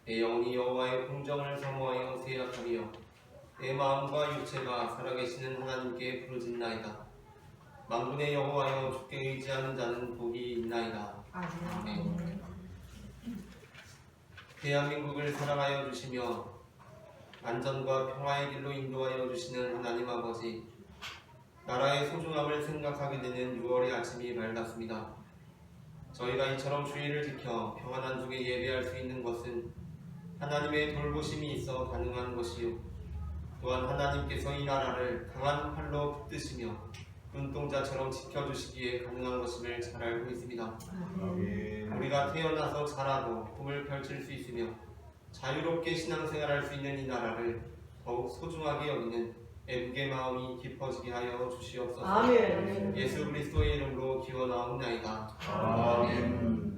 내 영혼이 여호와의 공정을 사모하여 세약하며 내 마음과 육체가 살아계시는 하나님께 부르짖나이다. 만군의 여호와여, 주께 의지하는 자는 복이 있나이다. 아멘. 대한민국을 사랑하여 주시며 안전과 평화의 길로 인도하여 주시는 하나님 아버지, 나라의 소중함을 생각하게 되는 6월의 아침이 밝았습니다. 저희가 이처럼 주의를 지켜 평안한 중에 예배할 수 있는 것은 하나님의 돌보심이 있어 가능한 것이요, 또한 하나님께서 이 나라를 강한 팔로 붙드시며 눈동자처럼 지켜주시기에 가능한 것임을 잘 알고 있습니다. 우리가 태어나서 자라도 꿈을 펼칠 수 있으며 자유롭게 신앙생활할 수 있는 이 나라를 더욱 소중하게 여기는 애국의 마음이 깊어지게 하여 주시옵소서. 아멘. 예수 그리스도의 이름으로 기원하옵나이다. 아멘.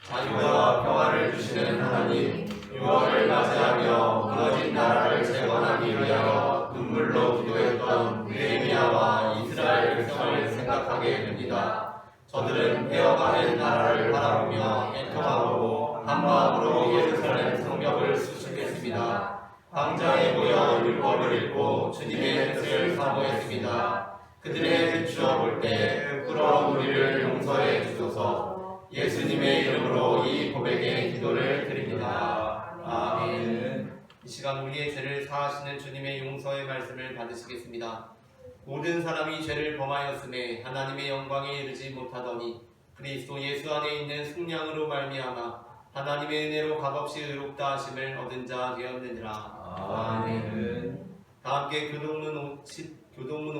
자유와 평화를 주시는 하나님, 6월을 맞이하며 무너진 나라를 재건하기 위하여 눈물로 기도했던 느헤미야와 이스라엘 백성을 생각하게 됩니다. 저들은 폐허가는 나라를 바라보며 애통하고 한마음으로 예루살렘 성벽을 수축했습니다. 광장에 모여 율법을 읽고 주님의 뜻을 사모했습니다. 그들의 비추어 볼 때 부끄러운 우리를 용서해 주소서. 예수님의 이름으로 이 고백의 기도를 드립니다. 아멘. 이 시간 우리의 죄를 사하시는 주님의 용서의 말씀을 받으시겠습니다. 모든 사람이 죄를 범하였음에 하나님의 영광에 이르지 못하더니 그리스도 예수 안에 있는 속량으로 말미암아 하나님의 은혜로 값없이 의롭다 하심을 얻은 자 되었느니라. 아멘. 다 함께 교동문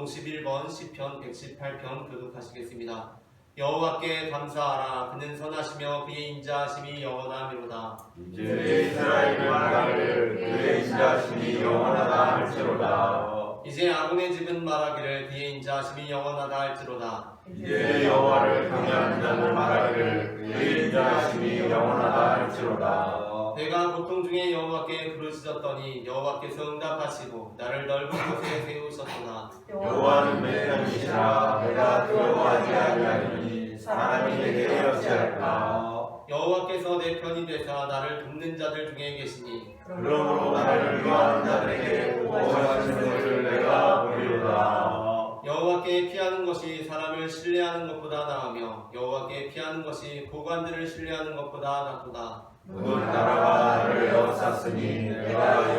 51번 시편 118편 교독하시겠습니다. 여호와께 감사하라. 그는 선하시며 그의 인자하심이 영원하미로다. 이제 이스라엘을 말하기를 그의 인자하심이 영원하다 할지로다. 이제 아론의 집은 말하기를 그의 인자하심이 영원하다 할지로다. 이제 여호와를 경외하는 자는 말하기를 그의 인자하심이 영원하다 할지로다. 내가 고통 중에 여호와께 부르짖었더니 여호와께서 응답하시고 나를 넓은 곳에 세우셨도다. 여호와는 내 편이시라. 내가 두려워하지 아니하리니 사람이 내게 어찌할까. 여호와께서 내 편이 되사 나를 돕는 자들 중에 계시니 그러므로 나를 위하는 자들에게 보호하시는 것을 내가 보리로다. 여호와께 피하는 것이 사람을 신뢰하는 것보다 나으며 여호와께 피하는 것이 고관들을 신뢰하는 것보다 낫도다. 모든 나라가 나를 에워쌌으니 내가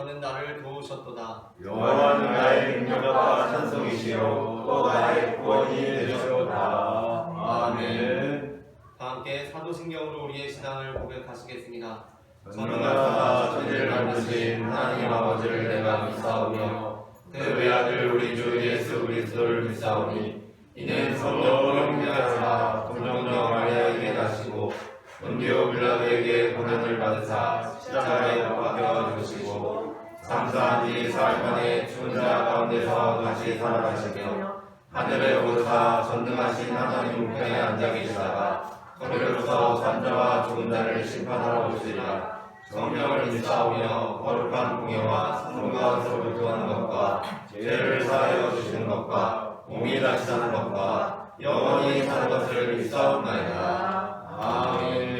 저는 나를 도우셨도다. 여호와는 나의 능력과 찬송이시요 또 나의 구원이 되시로다. 아멘. 다 함께 사도신경으로 우리의 신앙을 고백하시겠습니다. 전능하사 천지를 만드신 하나님 아버지를 내가 믿사오며 그 외아들 우리 주 예수 그리스도를 믿사오니 이는 성령으로 잉태하사 동정녀 마리아에게 나시고 본디오 빌라도에게 고난을 받으사 십자가에 못 박혀 죽으시고 장사한 지 사흘 만에 죽은 자 가운데서 다시 살아나시며 하늘에 오르사 전능하신 하나님 우편에 앉아 계시다가 거기로서 산자와 죽은 자를 심판하러 오시리라. 성령을 믿사오며 거룩한 공예와 성령과 서로 교하는 것과 죄를 사하여 주시는 것과 몸이 다시 사는 것과 영원히 사는 것을 믿사옵나이다. 아멘.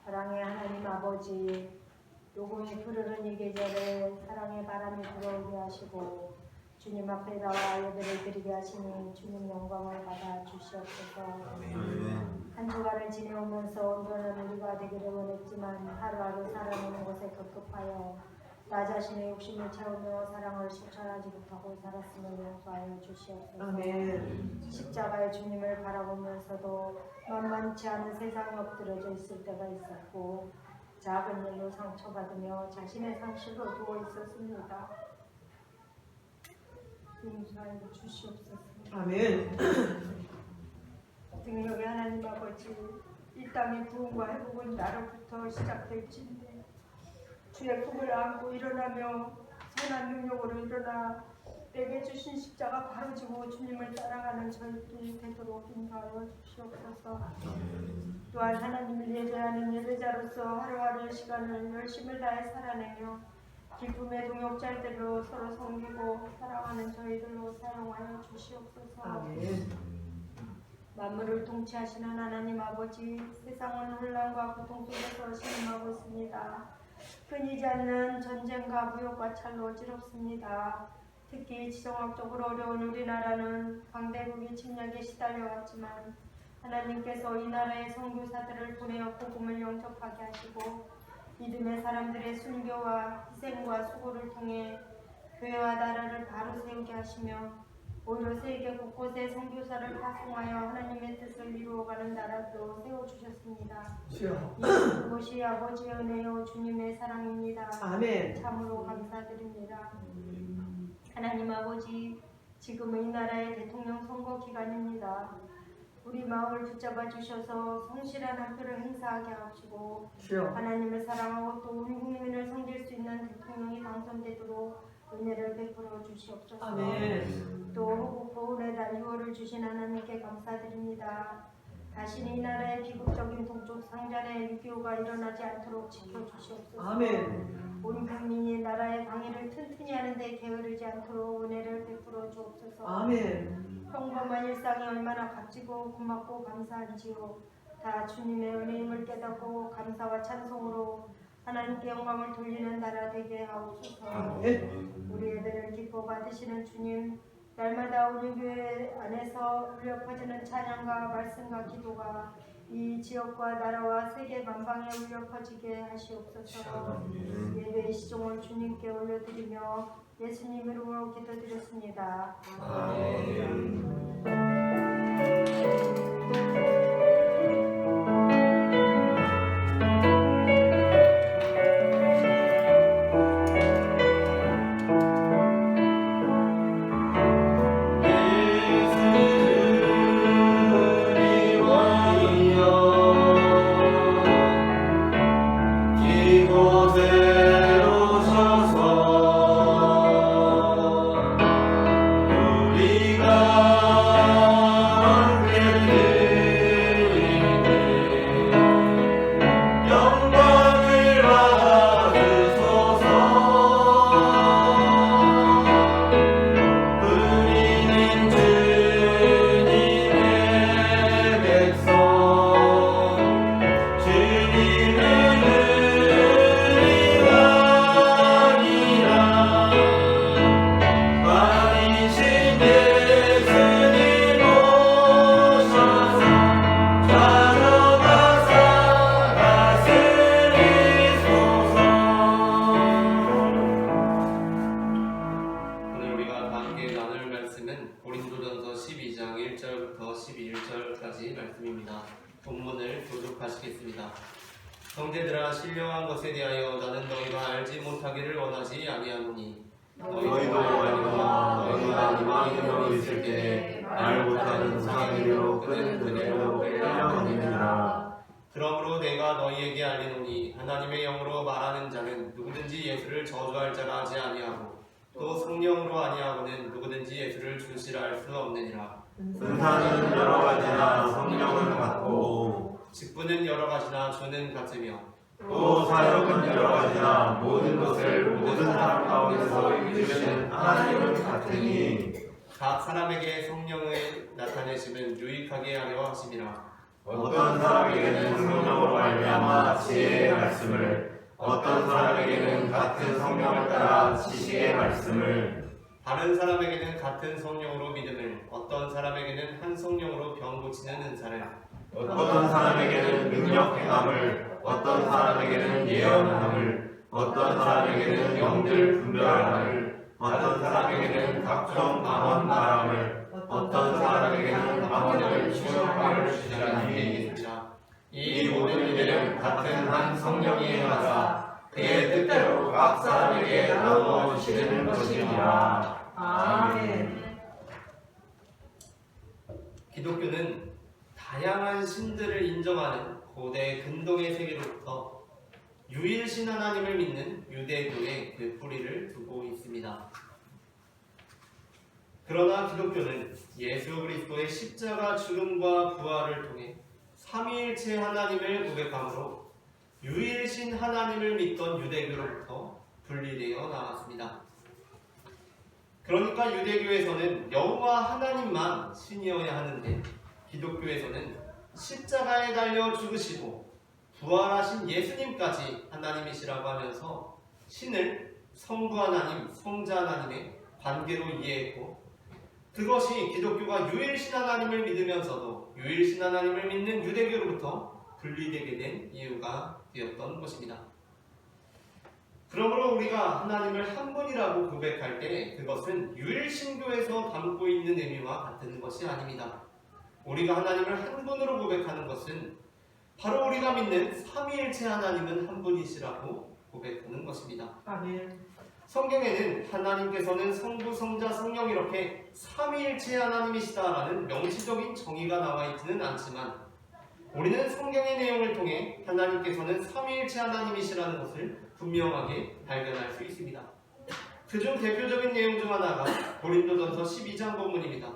사랑의 하나님 아버지, 녹음이 부르는 이 계절에 사랑의 바람이 불어오게 하시고 주님 앞에 나와 예배를 드리게 하시니 주님 영광을 받아 주시옵소서. 한 주간을 지내오면서 온전한 우리가 되기를 원했지만 하루하루 살아내는 것에 급급하여 나 자신의 욕심을 채우며 사랑을 실천하지 못하고 살았음을 용서하여 주시옵소서. 아멘. 십자가의 주님을 바라보면서도 만만치 않은 세상에 엎드려져 있을 때가 있었고 작은 일로 상처받으며 자신의 상실로 누워 있었습니다. 용서하여 주시옵소서. 아멘. 능력의 하나님 아버지, 이 땅의 구원과 회복은 나로부터 시작될지인데 주의 품을 안고 일어나며 선한 능력으로 일어나 내게 주신 십자가 바로 지고 주님을 따라가는 저희들이 되도록 인도하여 주시옵소서. 또한 하나님을 예배하는 예배자로서 하루하루의 시간을 열심을 다해 살아내며 기쁨의 동역자들로 서로 섬기고 사랑하는 저희들로 사용하여 주시옵소서. 아멘. 만물을 통치하시는 하나님 아버지, 세상은 혼란과 고통 속에서 신음하고 있습니다. 끊이지 않는 전쟁과 무역과 찰로 어지럽습니다. 특히 지정학적으로 어려운 우리나라는 강대국의 침략에 시달려왔지만 하나님께서 이 나라의 선교사들을 보내어 복음을 영접하게 하시고 믿음의 사람들의 순교와 희생과 수고를 통해 교회와 나라를 바로 세우게 하시며 오히려 세계 곳곳에 선교사를 파송하여 하나님의 뜻을 이루어가는 나라도 세워주셨습니다. 이것이 아버지의 은혜요 주님의 사랑입니다. 아멘. 참으로 감사드립니다. 하나님 아버지, 지금은 이 나라의 대통령 선거 기간입니다. 우리 마음을 붙잡아 주셔서 성실한 한 표를 행사하게 하시고 하나님을 사랑하고 또 우리 국민을 섬길 수 있는 대통령이 당선되도록 은혜를 베풀어 주시옵소서. 아멘. 또 호국 보훈의 달 6월을 주신 하나님께 감사드립니다. 다시는 이 나라의 비극적인 동쪽 상잔의 6.25가 일어나지 않도록 지켜주시옵소서. 아멘. 온 국민이 나라의 방위를 튼튼히 하는 데 게으르지 않도록 은혜를 베풀어 주옵소서. 아멘. 평범한 일상이 얼마나 값지고 고맙고 감사한지요. 다 주님의 은혜임을 깨닫고 감사와 찬송으로 하나님께 영광을 돌리는 나라 되게 하옵소서. 아멘. 우리 예배를 기뻐 받으시는 주님, 날마다 우리 교회 안에서 울려 퍼지는 찬양과 말씀과 기도가 이 지역과 나라와 세계 만방에 울려 퍼지게 하시옵소서. 예배의 시종을 주님께 올려드리며 예수님 이름으로 기도드렸습니다. 아멘. 말씀은 고린도전서 12장 1절부터 11절까지 말씀입니다. 본문을 교독하시겠습니다. 형제들아, 신령한 것에 대하여 나는 너희가 알지 못하기를 원하지 아니하노니 너희도 알거나 너희가 이방인으로 있을 때에 말 못하는 상황으로 끄는 그대로 끌려가느니라. 그러므로 내가 너희에게 알리노니 하나님의 영으로 말하는 자는 누구든지 예수를 저주할 자라 하지 아니하고 또 성령으로 아니하고는 누구든지 예수를 주시라 할 수 없느니라. 은사는 여러 가지나 성령은 같고 직분은 여러 가지나 주는 같으며 또 사역은 여러 가지나 모든 것을 모든 사람 가운데서 이루시는 하나님은 같으니 각 사람에게 성령의 나타내심은 유익하게 하려 하심이라. 어떤 사람에게는 성령으로 말미암아 지혜의 말씀을, 어떤 사람에게는 같은 성령을 따라 지식의 말씀을, 다른 사람에게는 같은 성령으로 믿음을, 어떤 사람에게는 한 성령으로 병 고치는 은사를, 어떤 사람에게는 능력 행함을, 어떤 사람에게는 예언함을, 어떤 사람에게는 영들 분별함을, 어떤 사람에게는 각종 방언 말함을, 어떤 사람에게는 방언을 취업함을 주시라니. 이 모든 일들은 같은 한 성령이 행하사 그의 뜻대로 각 사람에게 나누어 주시는 것이니라. 아멘. 기독교는 다양한 신들을 인정하는 고대 근동의 세계로부터 유일신 하나님을 믿는 유대교의 그 뿌리를 두고 있습니다. 그러나 기독교는 예수 그리스도의 십자가 죽음과 부활을 통해 삼위일체 하나님을 고백함으로 유일신 하나님을 믿던 유대교로부터 분리되어 나왔습니다. 그러니까 유대교에서는 여호와 하나님만 신이어야 하는데 기독교에서는 십자가에 달려 죽으시고 부활하신 예수님까지 하나님이시라고 하면서 신을 성부 하나님, 성자 하나님의 관계로 이해했고 그것이 기독교가 유일신 하나님을 믿으면서도 유일신 하나님을 믿는 유대교로부터 분리되게 된 이유가 되었던 것입니다. 그러므로 우리가 하나님을 한 분이라고 고백할 때 그것은 유일신교에서 담고 있는 의미와 같은 것이 아닙니다. 우리가 하나님을 한 분으로 고백하는 것은 바로 우리가 믿는 삼위일체 하나님은 한 분이시라고 고백하는 것입니다. 아멘. 성경에는 하나님께서는 성부, 성자, 성령 이렇게 삼위일체 하나님이시다라는 명시적인 정의가 나와 있지는 않지만 우리는 성경의 내용을 통해 하나님께서는 삼위일체 하나님이시라는 것을 분명하게 발견할 수 있습니다. 그중 대표적인 내용 중 하나가 고린도전서 12장 본문입니다.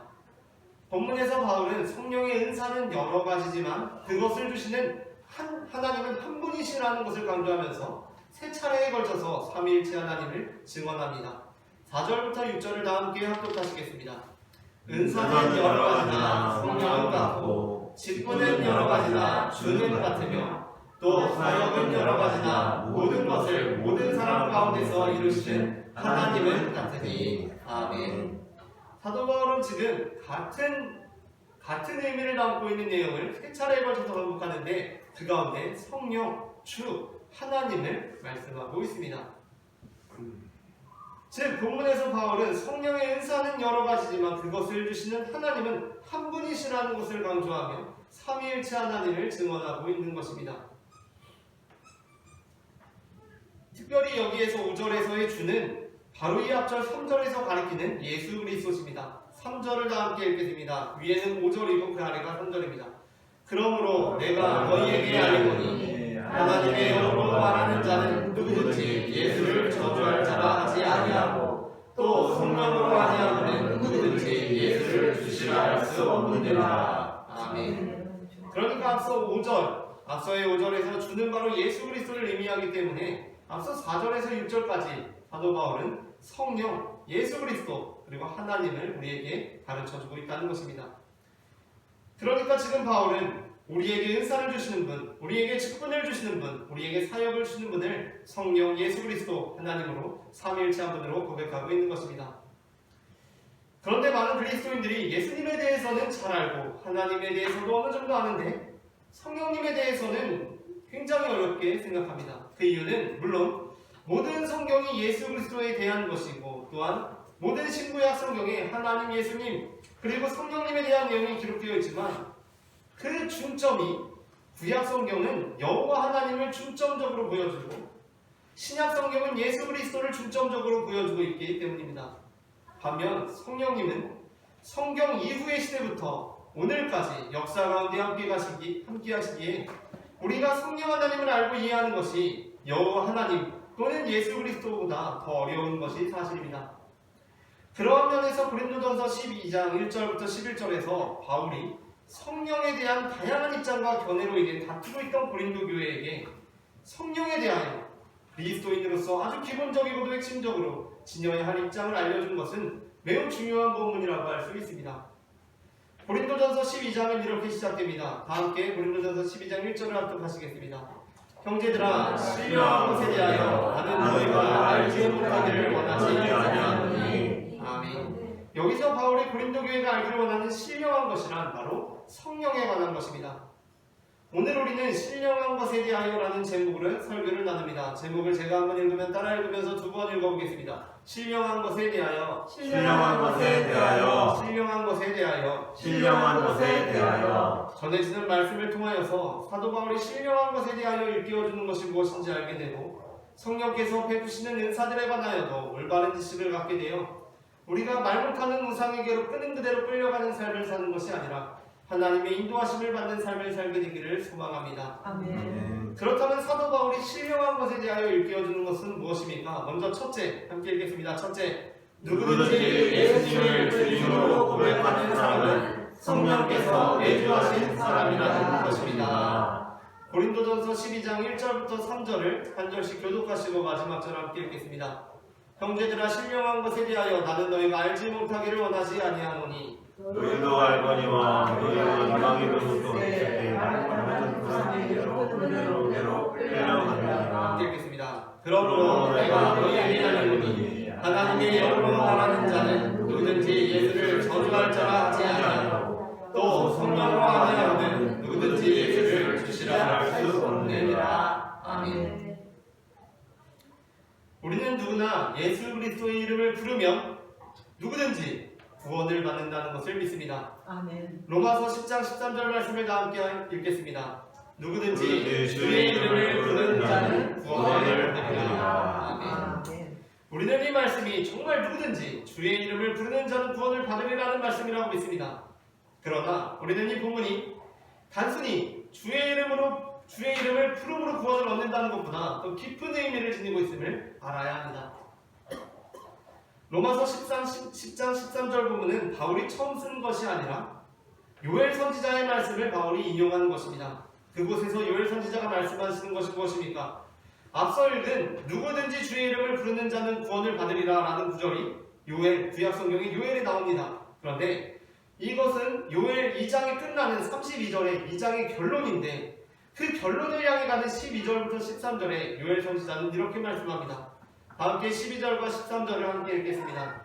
본문에서 바울은 성령의 은사는 여러 가지지만 그것을 주시는 하나님은 한 분이시라는 것을 강조하면서 세 차례에 걸쳐서 삼위일체 하나님을 증언합니다. 4절부터 6절을 다 함께 합독하시겠습니다. 은사는 여러 가지나 성령은 같고 직분은 여러 가지나 주는 같으며 또 사역은 여러 가지나 모든 것을 모든 사람 가운데서 이루시는 하나님은 같으니. 아멘. 사도 바울은 지금 같은 의미를 담고 있는 내용을 세 차례에 걸쳐서 반복하는데 그 가운데 성령, 주, 하나님을 말씀하고 있습니다. 즉 본문에서 바울은 성령의 은사는 여러 가지지만 그것을 주시는 하나님은 한 분이시라는 것을 강조하며 삼위일체 하나님을 증언하고 있는 것입니다. 특별히 여기에서 5절에서의 주는 바로 이 앞절 3절에서 가리키는 예수 그리스도십니다. 3절을 다 함께 읽겠습니다. 위에는 5절이고 그 아래가 3절입니다. 그러므로 내가 너희에게 알리노니 하나님의 영으로 말하는 자는 누구든지 예수를 저주할 자라 하지 아니하고 또 성령으로 아니하고는 누구든지 예수를 주시라 할 수 없느니라. 아멘. 그러니까 앞서의 5절에서 주는 바로 예수 그리스도를 의미하기 때문에 앞서 4절에서 6절까지 사도 바울은 성령, 예수 그리스도 그리고 하나님을 우리에게 가르쳐주고 있다는 것입니다. 그러니까 지금 바울은 우리에게 은사를 주시는 분, 우리에게 직분을 주시는 분, 우리에게 사역을 주시는 분을 성령, 예수 그리스도, 하나님으로 삼위일체 한 분으로 고백하고 있는 것입니다. 그런데 많은 그리스도인들이 예수님에 대해서는 잘 알고 하나님에 대해서도 어느 정도 아는데 성령님에 대해서는 굉장히 어렵게 생각합니다. 그 이유는 물론 모든 성경이 예수 그리스도에 대한 것이고 또한 모든 신구약 성경에 하나님, 예수님 그리고 성령님에 대한 내용이 기록되어 있지만 그 중점이 구약 성경은 여호와 하나님을 중점적으로 보여주고 신약 성경은 예수 그리스도를 중점적으로 보여주고 있기 때문입니다. 반면 성령님은 성경 이후의 시대부터 오늘까지 역사 가운데 함께 하시기에 우리가 성령 하나님을 알고 이해하는 것이 여호와 하나님 또는 예수 그리스도보다 더 어려운 것이 사실입니다. 그러한 면에서 고린도전서 12장 1절부터 11절에서 바울이 성령에 대한 다양한 입장과 견해로 인해 다투고 있던 고린도 교회에게 성령에 대하여 그리스도인으로서 아주 기본적이고도 핵심적으로 지녀야 할 입장을 알려준 것은 매우 중요한 본문이라고 할 수 있습니다. 고린도전서 12장은 이렇게 시작됩니다. 다 함께 고린도전서 12장 1절을 합독하시겠습니다. 형제들아, 신령한 것에 대하여 나는 너희가 알지 못하기를 원하지 아니하노니. 아멘. 여기서 바울이 고린도 교회가 알기를 원하는 신령한 것이란 바로 성령에 관한 것입니다. 오늘 우리는 신령한 것에 대하여라는 제목으로 설교를 나눕니다. 제목을 제가 한번 읽으면 따라 읽으면서 두 번 읽어보겠습니다. 신령한 것에 대하여, 신령한 것에 대하여, 신령한 것에 대하여, 신령한 것에 대하여. 전해지는 말씀을 통하여서 사도 바울이 신령한 것에 대하여 일깨워주는 것이 무엇인지 알게 되고 성령께서 베푸시는 은사들에 관하여도 올바른 지식을 갖게 되어 우리가 말 못하는 우상에게로 끄는 그대로 끌려가는 삶을 사는 것이 아니라 하나님의 인도하심을 받는 삶을 살게 되기를 소망합니다. 아멘. 그렇다면 사도 바울이 신령한 것에 대하여 일깨워주는 것은 무엇입니까? 먼저 첫째, 함께 읽겠습니다. 첫째, 누구든지 예수님을 주님으로 고백하는 사람은 성령께서 내주하신 사람이라는 것입니다. 고린도전서 12장 1절부터 3절을 한 절씩 교독하시고 마지막 절 함께 읽겠습니다. 형제들아, 신령한 것에 대하여 나는 너희가 알지 못하기를 원하지 아니하노니 너희도 알거니와 너희도 이방인으로서 있을 말하는 사람에게로 그대로 끌려가느니라. 함께 읽겠습니다. 그러므로 내가 너희에게 알노니 하나님의 영으로 말하는 자는 누구든지 예수를 저주할 자라 하지 아니하고 또 성령으로 아니하면 누구든지 예수를 주시라 할 수 없느니라. 아멘. 우리는 누구나 예수 그리스도의 이름을 부르면 누구든지 구원을 받는다는 것을 믿습니다. 아멘. 로마서 10장 13절 말씀을 다 함께 읽겠습니다. 누구든지 주의 이름을 부르는 자는 구원을 받으리라. 아멘. 우리는 이 말씀이 정말 누구든지 주의 이름을 부르는 자는 구원을 받으리라는 말씀이라고 믿습니다. 그러나 우리는 이 본문이 단순히 주의 이름을 부름으로 구원을 얻는다는 것보다 더 깊은 의미를 지니고 있음을 알아야 합니다. 로마서 10장 13절 부분은 바울이 처음 쓴 것이 아니라 요엘 선지자의 말씀을 바울이 인용하는 것입니다. 그곳에서 요엘 선지자가 말씀하시는 것이 무엇입니까? 앞서 읽은 누구든지 주의 이름을 부르는 자는 구원을 받으리라 라는 구절이 요엘, 구약 성경의 요엘에 나옵니다. 그런데 이것은 요엘 2장이 끝나는 32절의 2장의 결론인데 그 결론을 향해 가는 12절부터 13절에 요엘 선지자는 이렇게 말씀합니다. 함께 12절과 13절을 함께 읽겠습니다.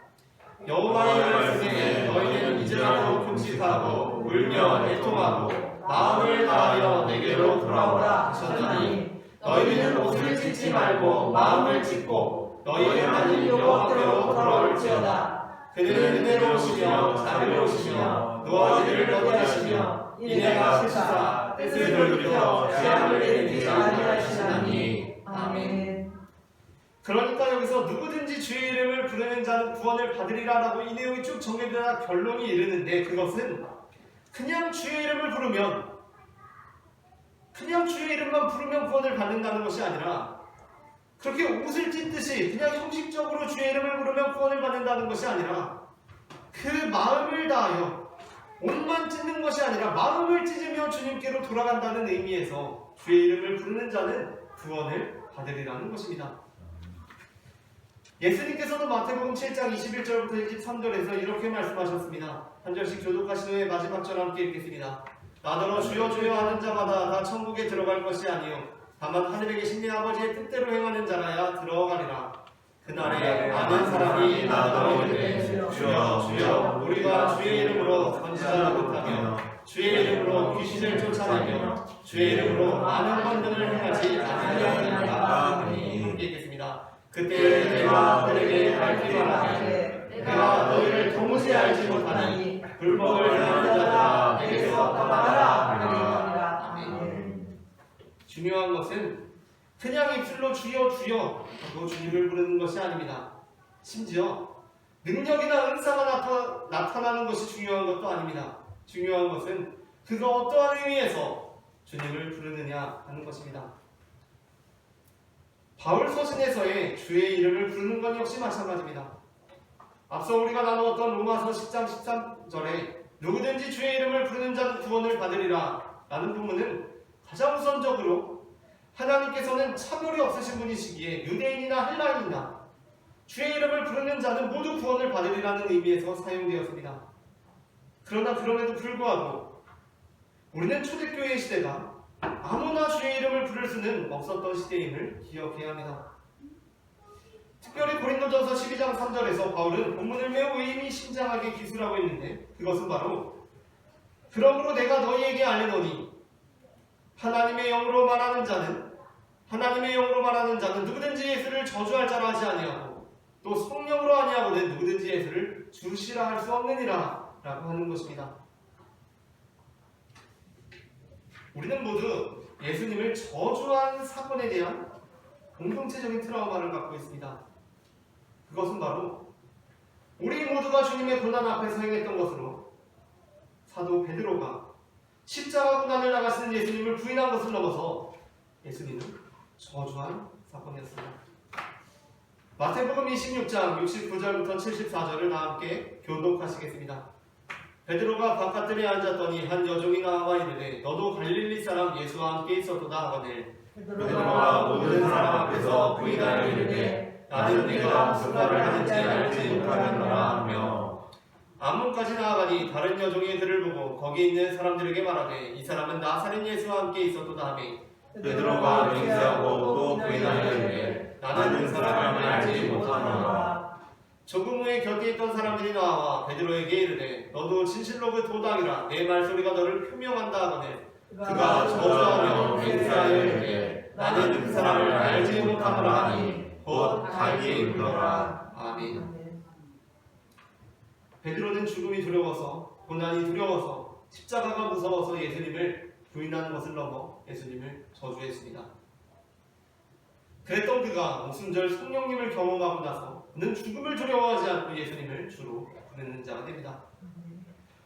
여호와의 말씀에 너희는 이제라도 금식하고 울며 애통하고 마음을 다하여 내게로 돌아오라 하셨나니 너희는 옷을 찢지 말고 마음을 찢고 너희 하나님 여호와께로 돌아올지어다. 그는 은혜로우시며 자비로우시며 노하기를 더디하시며 인애가 크시사 뜻을 돌리켜 재앙을 내리지 아니하시나니. 아멘. 그러니까 여기서 누구든지 주의 이름을 부르는 자는 구원을 받으리라라고 이 내용이 쭉 정리되다 결론이 이르는데 그것은 그냥 주의 이름을 부르면 그냥 주의 이름만 부르면 구원을 받는다는 것이 아니라 그렇게 옷을 찢듯이 그냥 형식적으로 주의 이름을 부르면 구원을 받는다는 것이 아니라 그 마음을 다하여 옷만 찢는 것이 아니라 마음을 찢으며 주님께로 돌아간다는 의미에서 주의 이름을 부르는 자는 구원을 받으리라는 것입니다. 예수님께서도 마태복음 7장 21절부터 23절에서 이렇게 말씀하셨습니다. 한 절씩 교독하신 후에 마지막 절 함께 읽겠습니다. 나더러 주여 주여 하는 자마다 다 천국에 들어갈 것이 아니요 다만 하늘에 계신 내 아버지의 뜻대로 행하는 자라야 들어가리라. 그날에 많은 사람이 나더러 이르되 주여 주여 우리가 주의 이름으로 선지자를 못하며 주의 이름으로 귀신을 쫓아내며 주의 이름으로 많은 권능을 행하지 아니하였느냐 하니. 함께 읽겠습니다. 그때 내가 그에게 밝히 말하되 내가 너희를 도무지 알지 못하니 불법을 행하는 자들아 내게서 떠나가라 하리라. 아멘. 중요한 것은 그냥 입술로 주여 주여 하고 주님을 부르는 것이 아닙니다. 심지어 능력이나 은사가 나타나는 것이 중요한 것도 아닙니다. 중요한 것은 그가 어떠한 의미에서 주님을 부르느냐 하는 것입니다. 바울 서신에서의 주의 이름을 부르는 건 역시 마찬가지입니다. 앞서 우리가 나누었던 로마서 10장 13절에 누구든지 주의 이름을 부르는 자는 구원을 받으리라 라는 부분은 가장 우선적으로 하나님께서는 차별이 없으신 분이시기에 유대인이나 헬라인이나 주의 이름을 부르는 자는 모두 구원을 받으리라는 의미에서 사용되었습니다. 그러나 그럼에도 불구하고 우리는 초대교회 시대가 아무나 주의 이름을 부를 수는 없었던 시대임을 기억해야 합니다. 특별히 고린도전서 12장 3절에서 바울은 본문을 매우 의미심장하게 기술하고 있는데 그것은 바로 그러므로 내가 너희에게 알리노니 하나님의 영으로 말하는 자는 누구든지 예수를 저주할 자라 하지 아니하고 또 성령으로 아니하고는 누구든지 예수를 주시라 할 수 없느니라 라고 하는 것입니다. 우리는 모두 예수님을 저주한 사건에 대한 공동체적인 트라우마를 갖고 있습니다. 그것은 바로 우리 모두가 주님의 고난 앞에서 행했던 것으로 사도 베드로가 십자가 고난을 나가시는 예수님을 부인한 것을 넘어서 예수님을 저주한 사건이었습니다. 마태복음 26장 69절부터 74절을 다 함께 교독하시겠습니다. 베드로가 바깥들에 앉았더니 한 여종이 나와 이르되 너도 갈릴리 사람 예수와 함께 있었도다 하거늘 베드로가 모든 사람 앞에서 부인하여 이르되 나는 네가 무슨 말을 하는지 알지 못하겠노라 하며 암문까지 나아가니 다른 여종이 그를 보고 거기 있는 사람들에게 말하되 이 사람은 나사렛 예수와 함께 있었도다 하며 베드로가 맹세하고 또 부인하여 이르되 나는 그 사람을 알지 못하노라. 조금 후에 곁에 있던 사람들이 나와 베드로에게 이르되 너도 진실로 그 도당이라 내 말소리가 너를 표명한다 하거늘 그가 저주하며 맹세하여 이르되 나는 그 사람을 알지 못하노라 하니 곧 갈기에 이르더라. 아멘. 베드로는 죽음이 두려워서 고난이 두려워서 십자가가 무서워서 예수님을 부인하는 것을 넘어 예수님을 저주했습니다. 그랬던 그가 오순절 성령님을 경험하고 나서 그는 죽음을 두려워하지 않고 예수님을 주로 부르는 자가 됩니다.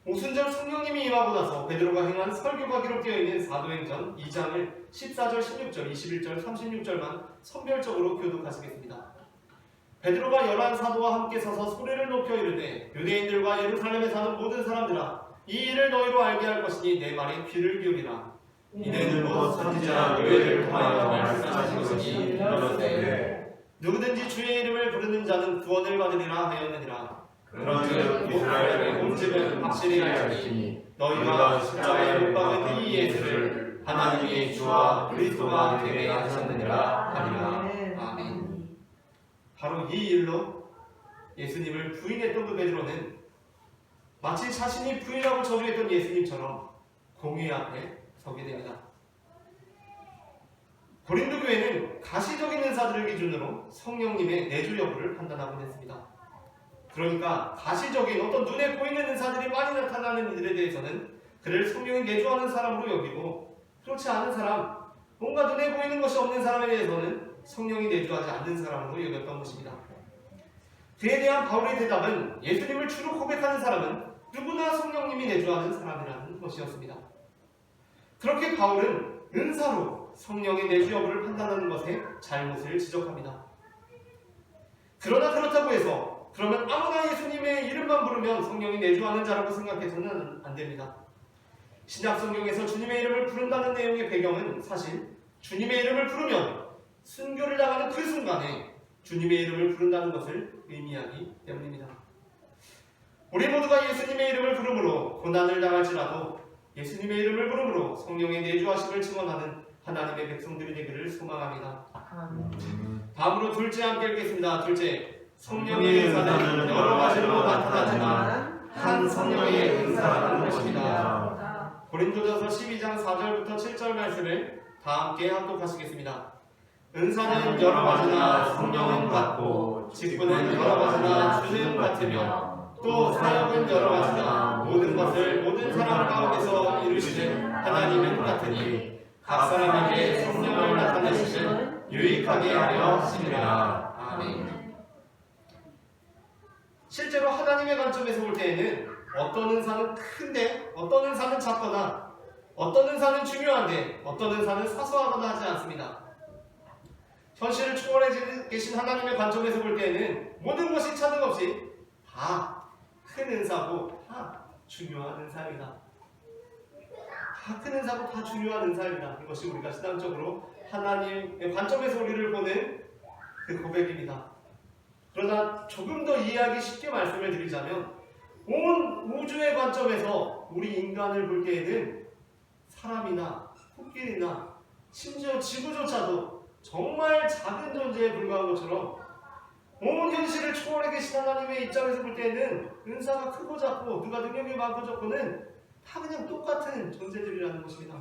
오순절 성령님이 임하고 나서 베드로가 행한 설교가 기록되어 있는 사도행전 2장을 14절, 16절, 21절, 36절만 선별적으로 교독하시겠습니다. 베드로가 11사도와 함께 서서 소리를 높여 이르되 유대인들과 예루살렘에 사는 모든 사람들아 이 일을 너희로 알게 할 것이니 내 말에 귀를 기울이라. 이는 곧 선지자 요엘을 통하여 말씀하신 것이 이르렀되 누구든지 주의 이름을 부르는 자는 구원을 받으리라 하였느니라. 그런즉 이스라엘의 온집은 확실히 알지니 너희가 십자가에 못 박은 이 예수를 하나님이 주와 그리스도가 되게 하셨느니라 하리라. 아멘. 바로 이 일로 예수님을 부인했던 그 베드로는 마치 자신이 부인하고 저주했던 예수님처럼 공의 앞에 서게 됩니다. 고린도 교회는 가시적인 은사들을 기준으로 성령님의 내주 여부를 판단하곤 했습니다. 그러니까 가시적인 어떤 눈에 보이는 은사들이 많이 나타나는 이들에 대해서는 그를 성령이 내주하는 사람으로 여기고 그렇지 않은 사람, 뭔가 눈에 보이는 것이 없는 사람에 대해서는 성령이 내주하지 않는 사람으로 여겼던 것입니다. 그에 대한 바울의 대답은 예수님을 주로 고백하는 사람은 누구나 성령님이 내주하는 사람이라는 것이었습니다. 그렇게 바울은 은사로 성령의 내주 여부를 판단하는 것에 잘못을 지적합니다. 그러나 그렇다고 해서 그러면 아무나 예수님의 이름만 부르면 성령이 내주하는 자라고 생각해서는 안 됩니다. 신약 성경에서 주님의 이름을 부른다는 내용의 배경은 사실 주님의 이름을 부르면 순교를 당하는 그 순간에 주님의 이름을 부른다는 것을 의미하기 때문입니다. 우리 모두가 예수님의 이름을 부름으로 고난을 당할지라도 예수님의 이름을 부름으로 성령의 내주하심을 증언하는 하나님의 백성들이 되기를 소망합니다. 다음으로 둘째 함께 읽겠습니다. 둘째, 성령의 은사는 여러 가지로 나타나지만 한 성령의 은사라는 것입니다. 고린도전서 12장 4절부터 7절 말씀을 다 함께 합독하시겠습니다. 은사는 여러 가지나 성령은 같고 직분은 여러 가지나 주는 같으며 또 사역은 여러 가지나 모든 것을 모든 사람 가운데서 이루시는 하나님은 같으니 각 사람에게 성령을 나타내시는 유익하게 하려 하시니라. 아멘. 실제로 하나님의 관점에서 볼 때에는 어떤 은사는 큰데 어떤 은사는 작거나 어떤 은사는 중요한데 어떤 은사는 사소하거나 하지 않습니다. 현실을 초월해 계신 하나님의 관점에서 볼 때에는 모든 것이 차등 없이 다 큰 은사고 다 중요한 은사입니다. 다 큰 은사고 다 중요한 은사입니다. 이것이 우리가 신앙적으로 하나님의 관점에서 우리를 보는 그 고백입니다. 그러나 조금 더 이해하기 쉽게 말씀을 드리자면 온 우주의 관점에서 우리 인간을 볼 때에는 사람이나 코끼리나 심지어 지구조차도 정말 작은 존재에 불과한 것처럼 온 현실을 초월해 계신 하나님의 입장에서 볼 때에는 은사가 크고 작고 누가 능력이 많고 적고는 다 그냥 똑같은 존재들이라는 것입니다.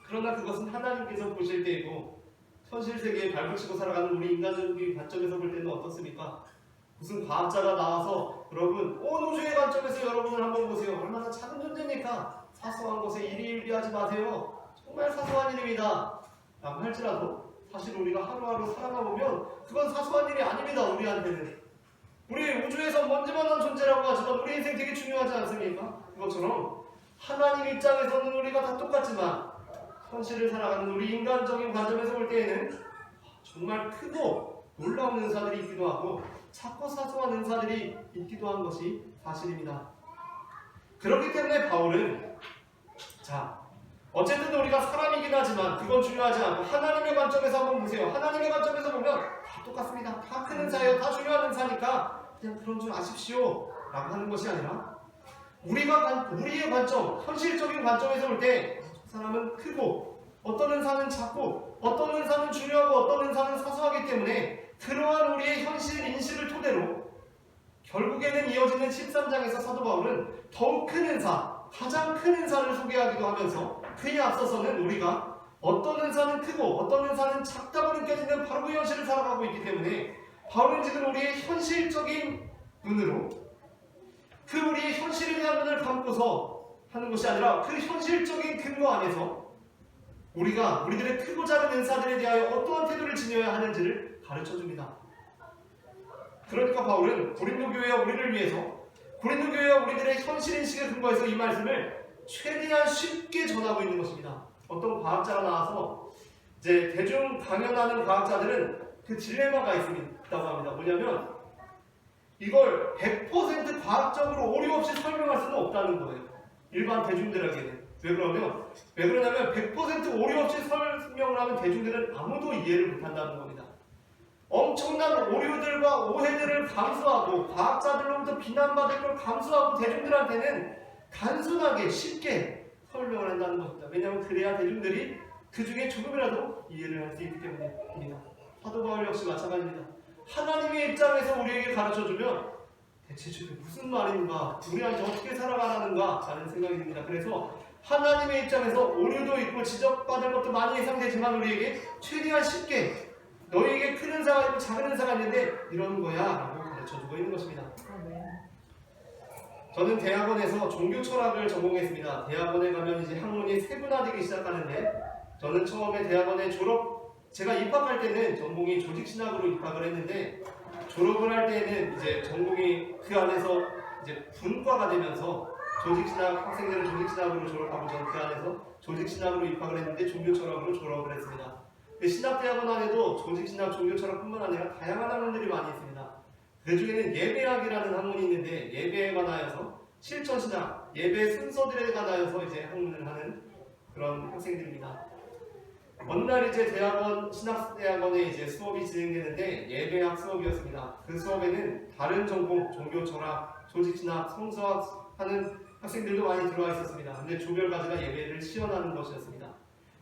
그러나 그것은 하나님께서 보실 때이고 현실 세계에 발붙이고 살아가는 우리 인간적인 관점에서 볼 때는 어떻습니까? 무슨 과학자가 나와서 여러분 온 우주의 관점에서 여러분을 한번 보세요. 얼마나 작은 존재입니까? 사소한 것에 일희일비하지 마세요. 정말 사소한 일입니다. 라고 할지라도 사실 우리가 하루하루 살아가 보면 그건 사소한 일이 아닙니다. 우리한테는. 우리 우주에서 먼지만한 존재라고 하지만 우리 인생 되게 중요하지 않습니까? 그것처럼 하나님 입장에서는 우리가 다 똑같지만 현실을 살아가는 우리 인간적인 관점에서 볼 때에는 정말 크고 놀라운 은사들이 있기도 하고 작고 사소한 은사들이 있기도 한 것이 사실입니다. 그렇기 때문에 바울은 어쨌든 우리가 사람이긴 하지만 그건 중요하지 않고 하나님의 관점에서 한번 보세요. 하나님의 관점에서 보면 다 똑같습니다. 다 큰 은사예요. 다 중요한 은사니까 그냥 그런 줄 아십시오 라고 하는 것이 아니라 우리의 관점, 현실적인 관점에서 볼 때 그 사람은 크고 어떤 은사는 작고 어떤 은사는 중요하고 어떤 은사는 사소하기 때문에 그러한 우리의 현실 인식을 토대로 결국에는 이어지는 13장에서 사도 바울은 더욱 큰 은사, 가장 큰 은사를 소개하기도 하면서 그에 앞서서는 우리가 어떤 은사는 크고 어떤 은사는 작다고 느껴지는 바로 그 현실을 살아가고 있기 때문에 바울은 지금 우리의 현실적인 눈으로 그 우리의 현실에 대한 눈을 감고서 하는 것이 아니라 그 현실적인 근거 안에서 우리가 우리들의 크고 작은 은사들에 대하여 어떠한 태도를 지녀야 하는지를 가르쳐줍니다. 그러니까 바울은 고린도 교회와 우리를 위해서 고린도 교회와 우리들의 현실인식에 근거해서 이 말씀을 최대한 쉽게 전하고 있는 것입니다. 어떤 과학자가 나와서 이제 대중 강연하는 과학자들은 그 딜레마가 있다고 합니다. 뭐냐면 이걸 100% 과학적으로 오류 없이 설명할 수는 없다는 거예요. 일반 대중들에게는. 왜 그러냐면 100% 오류 없이 설명을 하면 대중들은 아무도 이해를 못한다는 겁니다. 엄청난 오류들과 오해들을 감수하고 과학자들로부터 비난받을 걸 감수하고 대중들한테는 단순하게 쉽게 설명을 한다는 것입니다. 왜냐하면 그래야 대중들이 그 중에 조금이라도 이해를 할 수 있기 때문입니다. 사도 바울 역시 마찬가지입니다. 하나님의 입장에서 우리에게 가르쳐주면 대체 저게 무슨 말인가, 우리한테 어떻게 살아가라는가 라는 생각이 듭니다. 그래서 하나님의 입장에서 오류도 있고 지적받을 것도 많이 예상되지만 우리에게 최대한 쉽게 너희에게 큰 은사가 있고 작은 은사가 있는데 이런 거야 라고 가르쳐주고 있는 것입니다. 저는 대학원에서 종교 철학을 전공했습니다. 대학원에 가면 이제 학문이 세분화되기 시작하는데 저는 처음에 대학원에 제가 입학할 때는 전공이 조직신학으로 입학을 했는데 졸업을 할 때는 이제 전공이 그 안에서 이제 분과가 되면서 조직신학 학생들은 조직신학으로 졸업하고 저는 그 안에서 조직신학으로 입학을 했는데 종교철학으로 졸업을 했습니다. 신학대학원 안에도 조직신학, 종교철학뿐만 아니라 다양한 학문들이 많이 있습니다. 그 중에는 예배학이라는 학문이 있는데 예배에 관하여서 실천신학, 예배 순서들에 관하여서 이제 학문을 하는 그런 학생들입니다. 어느 날 이제 신학대학원에 이제 수업이 진행되는데 예배학 수업이었습니다. 그 수업에는 다른 전공, 종교철학, 조직신학, 성서학 하는 학생들도 많이 들어와 있었습니다. 근데 조별과제가 예배를 시연하는 것이었습니다.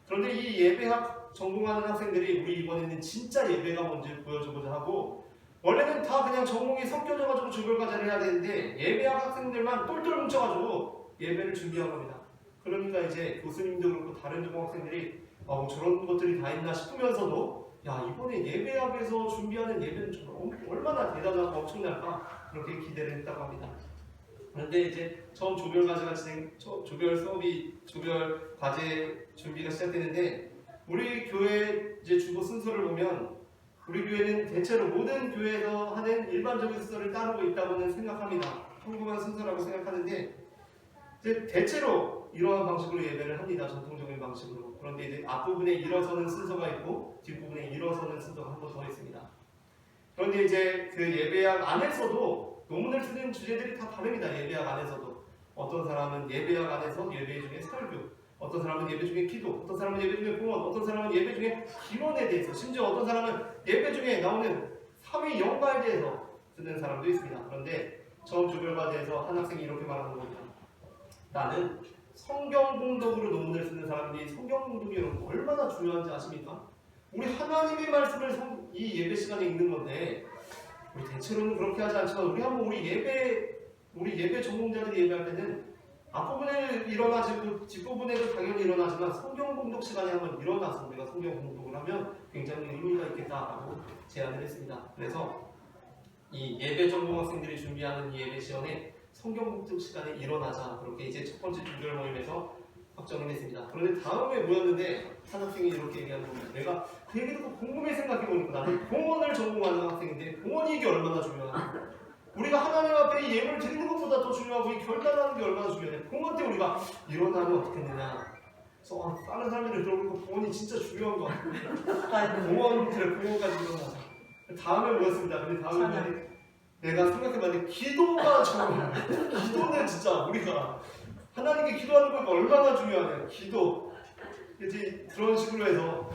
그런데 이 예배학 전공하는 학생들이 우리 이번에는 진짜 예배가 뭔지 보여주고자 하고 원래는 다 그냥 전공이 섞여져가지고 조별과제를 해야 되는데 예배학 학생들만 똘똘 뭉쳐가지고 예배를 준비한 겁니다. 그러니까 이제 교수님도 그렇고 다른 전공 학생들이 뭐 저런 것들이 다 있나 싶으면서도 야 이번에 예배학에서 준비하는 예배는 정말 얼마나 대단하고 엄청날까 그렇게 기대를 했다고 합니다. 그런데 이제 처음 조별 과제가 조별 과제 준비가 시작되는데 우리 교회 이제 주보 순서를 보면 우리 교회는 대체로 모든 교회에서 하는 일반적인 순서를 따르고 있다고는 생각합니다. 평범한 순서라고 생각하는데 이제 대체로 이러한 방식으로 예배를 합니다. 전통적인 방식으로. 그런데 이제 앞부분에 일어서는 순서가 있고 뒷부분에 일어서는 순서가 한 번 더 있습니다. 그런데 이제 그 예배학 안에서도 논문을 쓰는 주제들이 다 다릅니다. 예배학 안에서도 어떤 사람은 예배학 안에서 예배 중에 설교, 어떤 사람은 예배 중에 기도, 어떤 사람은 예배 중에 공헌, 어떤 사람은 예배 중에 기원에 대해서, 심지어 어떤 사람은 예배 중에 나오는 삼위 영가에 대해서 쓰는 사람도 있습니다. 그런데 처음 조별과제에서 한 학생이 이렇게 말하는 겁니다. 나는 성경 공독으로 논문을 쓰는 사람들이 성경 공독이 여러분 얼마나 중요한지 아십니까? 우리 하나님의 말씀을 이 예배 시간에 읽는 건데 우리 대체로는 그렇게 하지 않지만 우리 예배 전공자들이 예배할 때는 앞부분에 일어나지고 뒷부분에도 당연히 일어나지만 성경 공독 시간에 한번 일어나서 우리가 성경 공독을 하면 굉장히 의미가 있겠다라고 제안을 했습니다. 그래서 이 예배 전공 학생들이 준비하는 이 예배 시간에 성경 공독 시간에 일어나자 그렇게 이제 첫 번째 조별 모임에서 확정을 했습니다. 그런데 다음에 모였는데 한 학생이 이렇게 얘기하는 겁니다. 내가 그 얘기 듣고 곰곰이 생각해보니까 나는 공헌을 전공하는 학생인데 공헌이 이게 얼마나 중요하냐. 우리가 하나님 앞에 이 예물을 드리는 것보다 더 중요하고 이 결단하는 게 얼마나 중요해. 공헌 때 우리가 일어나면 어떻게 되느냐. 그래서 다른 사람들이 들어보니까 공헌이 진짜 중요한 거 같아요. 공헌까지 일어나자. 다음에 모였습니다. 근데 다음에 내가 생각해봤는데 기도가 정말 기도는 진짜 우리가 하나님께 기도하는 거 얼마나 중요하냐. 기도 이제 그런 식으로 해서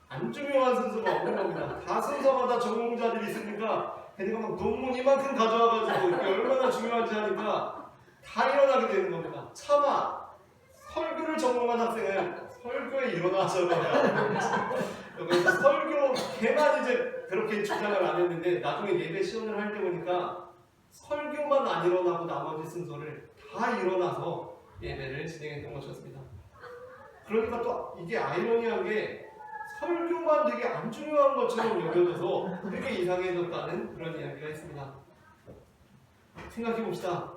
안 중요한 순서가 없는 겁니다. 다 순서마다 전공자들이 있으니까 걔네가 막 논문 이만큼 가져와가지고 이게 얼마나 중요한지 하니까 다 일어나게 되는 겁니다. 차마 설교를 전공한 학생은 설교에 일어나서 그래서 설교 걔만 이제 그렇게 주장을 안 했는데 나중에 예배 시연을 할 때 보니까 설교만 안 일어나고 나머지 순서를 다 일어나서 예배를 진행했던 것이었습니다. 그러니까 또 이게 아이러니한 게 설교만 되게 안 중요한 것처럼 여겨져서 되게 이상해졌다는 그런 이야기가 있습니다. 생각해봅시다.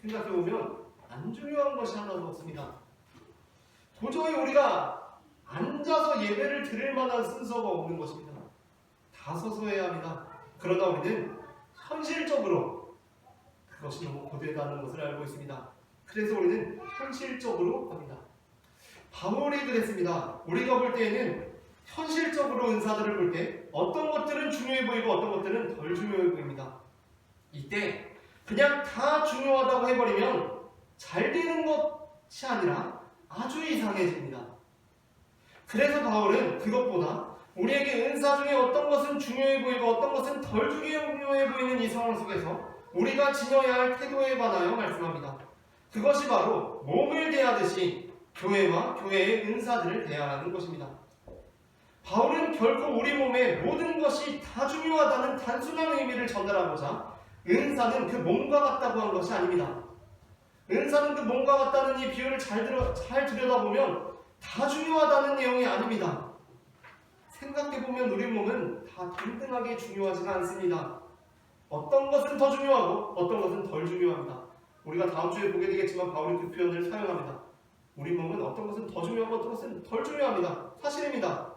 생각해보면 안 중요한 것이 하나도 없습니다. 도저히 우리가 앉아서 예배를 드릴 만한 순서가 없는 것입니다. 다 서서 해야 합니다. 그러나 우리는 현실적으로 그것이 너무 고되다는 것을 알고 있습니다. 그래서 우리는 현실적으로 합니다. 바울이 그랬습니다. 우리가 볼 때에는 현실적으로 은사들을 볼 때 어떤 것들은 중요해 보이고 어떤 것들은 덜 중요해 보입니다. 이때 그냥 다 중요하다고 해버리면 잘 되는 것이 아니라 아주 이상해집니다. 그래서 바울은 그것보다 우리에게 은사 중에 어떤 것은 중요해 보이고 어떤 것은 덜 중요해 보이는 이 상황 속에서 우리가 지녀야 할 태도에 관하여 말씀합니다. 그것이 바로 몸을 대하듯이 교회와 교회의 은사들을 대하라는 것입니다. 바울은 결코 우리 몸의 모든 것이 다 중요하다는 단순한 의미를 전달하고자 은사는 그 몸과 같다고 한 것이 아닙니다. 은사는 그 몸과 같다는 이 비유를 잘 들여다보면 다 중요하다는 내용이 아닙니다. 생각해보면 우리 몸은 다 동등하게 중요하지가 않습니다. 어떤 것은 더 중요하고 어떤 것은 덜 중요합니다. 우리가 다음 주에 보게 되겠지만 바울이 그 표현을 사용합니다. 우리 몸은 어떤 것은 더 중요하고 어떤 것은 덜 중요합니다. 사실입니다.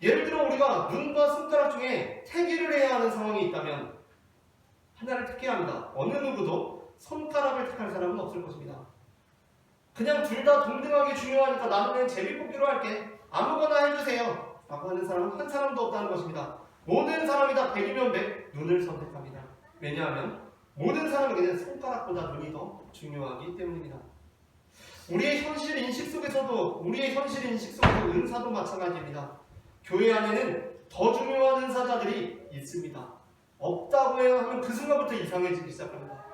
예를 들어 우리가 눈과 손가락 중에 택일을 해야 하는 상황이 있다면 하나를 택해야 합니다. 어느 누구도 손가락을 택할 사람은 없을 것입니다. 그냥 둘 다 동등하게 중요하니까 나는 그냥 제비뽑기로 할게. 아무거나 해주세요. 라고 하는 사람은 한 사람도 없다는 것입니다. 모든 사람이 다 100이면 100 눈을 선택합니다. 왜냐하면 모든 사람에게는 손가락보다 눈이 더 중요하기 때문입니다. 우리의 현실 인식 속에서도 은사도 마찬가지입니다. 교회 안에는 더 중요한 은사자들이 있습니다. 없다고 하면 그 순간부터 이상해지기 시작합니다.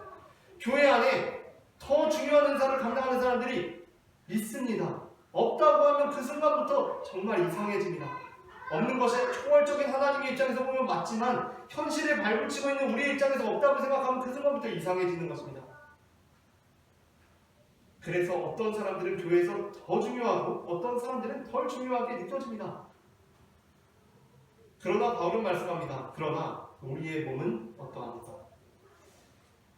교회 안에 더 중요한 은사를 감당하는 사람들이 있습니다. 없다고 하면 그 순간부터 정말 이상해집니다. 없는 것이 초월적인 하나님의 입장에서 보면 맞지만 현실에 발붙이고 있는 우리의 입장에서 없다고 생각하면 그 순간부터 이상해지는 것입니다. 그래서 어떤 사람들은 교회에서 더 중요하고 어떤 사람들은 덜 중요하게 느껴집니다. 그러나 바울은 말씀합니다. 그러나 우리의 몸은 어떠합니까?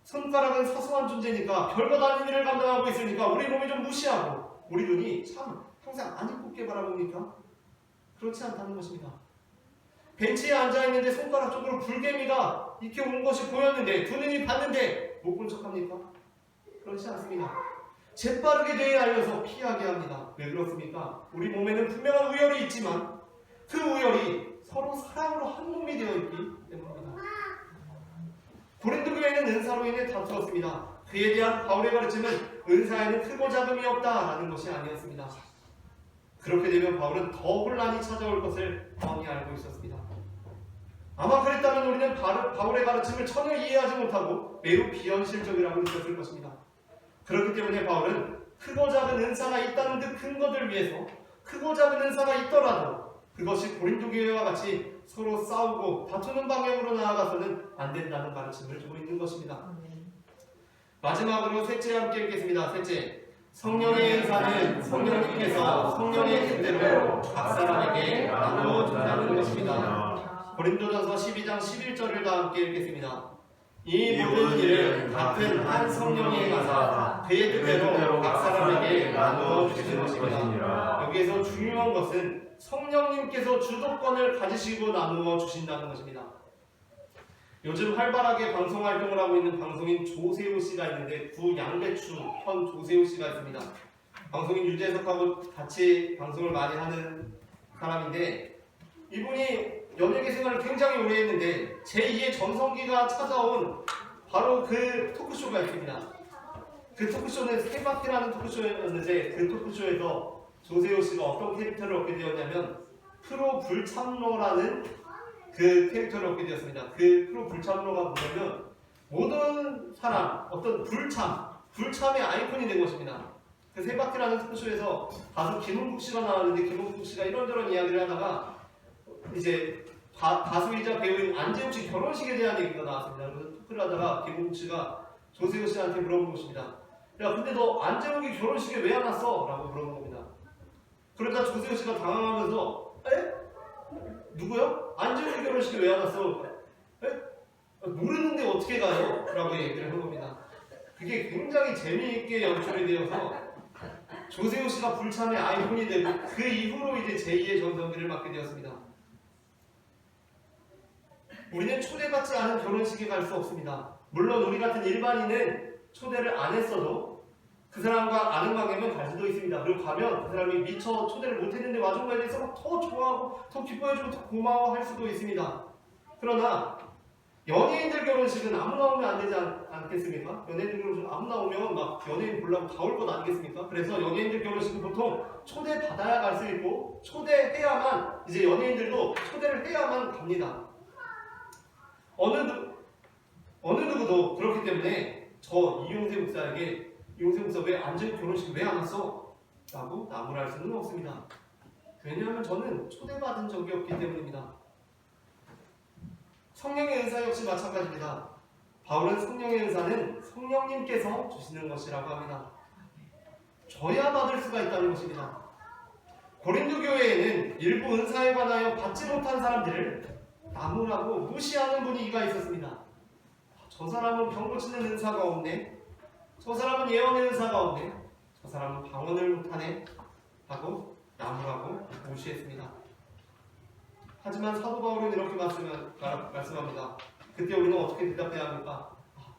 손가락은 사소한 존재니까 별것 아닌 일을 감당하고 있으니까 우리 몸이 좀 무시하고 우리 눈이 참 항상 안 이쁘게 바라봅니까? 그렇지 않다는 것입니다. 벤치에 앉아있는데 손가락 쪽으로 불개미가 이렇게 온 것이 보였는데 두 눈이 봤는데 못 본 척합니까? 그렇지 않습니다. 재빠르게 뇌에 알려서 피하게 합니다. 왜 그렇습니까? 우리 몸에는 분명한 우열이 있지만 그 우열이 서로 사랑으로 한 몸이 되어 있기 때문입니다. 고린도 교회는 은사로 인해 다투었습니다. 그에 대한 바울의 가르침은 은사에는 크고 작음이 없다라는 것이 아니었습니다. 그렇게 되면 바울은 더 혼란이 찾아올 것을 뻔히 알고 있었습니다. 아마 그랬다면 우리는 바울의 가르침을 전혀 이해하지 못하고 매우 비현실적이라고 느꼈을 것입니다. 그렇기 때문에 바울은 크고 작은 은사가 있다는 그 근거들 위해서 크고 작은 은사가 있더라도 그것이 고린도 교회와 같이 서로 싸우고 다투는 방향으로 나아가서는 안 된다는 가르침을 주고 있는 것입니다. 마지막으로 셋째 함께 읽겠습니다. 셋째, 성령의 은사는 성령님께서 성령의 뜻대로 각 사람에게 나누어 준다는 것입니다. 고린도전서 12장 11절을 다 함께 읽겠습니다. 이 모든 일을 같은 한 성령이 가사 그의 뜻대로 각 사람에게 나누어 주시는 것입니다. 여기에서 중요한 것은 성령님께서 주도권을 가지시고 나누어 주신다는 것입니다. 요즘 활발하게 방송 활동을 하고 있는 방송인 조세호 씨가 있는데 구양배추 현 조세호 씨가 있습니다. 방송인 유재석하고 같이 방송을 많이 하는 사람인데 이분이 연예계 생활을 굉장히 오래 했는데 제2의 전성기가 찾아온 바로 그 토크쇼가 있습니다. 그 토크쇼는 세바퀴라는 토크쇼였는데 그 토크쇼에서 조세호 씨가 어떤 캐릭터를 얻게 되었냐면 프로 불참러라는 그 캐릭터를 얻게 되었습니다. 그 프로 불참러가 뭐냐면 모든 사람 어떤 불참의 아이콘이 된 것입니다. 그 세바퀴라는 토크쇼에서 가수 김은국 씨가 나왔는데 김은국 씨가 이런저런 이야기를 하다가 이제 가수이자 배우인 안재욱 씨 결혼식에 대한 얘기가 나왔습니다. 그래서 토크를 하다가 김은국 씨가 조세호 씨한테 물어본 것입니다. 야, 근데 너 안재욱이 결혼식에 왜 안 왔어? 라고 물어본 겁니다. 그러니까 조세호 씨가 당황하면서 에? 누구요? 안재욱이 결혼식에 왜 안 왔어? 에? 모르는데 어떻게 가요? 라고 얘기를 한 겁니다. 그게 굉장히 재미있게 연출이 되어서 조세호 씨가 불참의 아이콘이 되고 그 이후로 이제 제2의 전성기를 맞게 되었습니다. 우리는 초대받지 않은 결혼식에 갈 수 없습니다. 물론 우리 같은 일반인은 초대를 안 했어도 그 사람과 아는 관계면 갈 수도 있습니다. 그리고 가면 그 사람이 미처 초대를 못했는데 와준 거에 대해서 막 더 좋아하고 더 기뻐해주고 더 고마워할 수도 있습니다. 그러나 연예인들 결혼식은 아무나 오면 안 되지 않겠습니까? 연예인들 결혼식 아무나 오면 막 연예인 보려고 다 올 것 아니겠습니까? 그래서 연예인들 결혼식은 보통 초대받아야 갈 수 있고 초대해야만 이제 연예인들도 초대를 해야만 갑니다. 어느 누구도 그렇기 때문에 저 이용세 목사에게 이용세 목사 왜 안재욱 결혼식 왜 안 왔어? 라고 나무랄 수는 없습니다. 왜냐하면 저는 초대받은 적이 없기 때문입니다. 성령의 은사 역시 마찬가지입니다. 바울은 성령의 은사는 성령님께서 주시는 것이라고 합니다. 줘야 받을 수가 있다는 것입니다. 고린도 교회에는 일부 은사에 관하여 받지 못한 사람들을 나무라고 무시하는 분위기가 있었습니다. 저 사람은 병 고치는 은사가 없네. 저 사람은 예언의 은사가 없네. 저 사람은 방언을 못하네. 하고 나무라고 무시했습니다. 하지만 사도 바울은 이렇게 말씀합니다. 그때 우리는 어떻게 대답해야 합니까?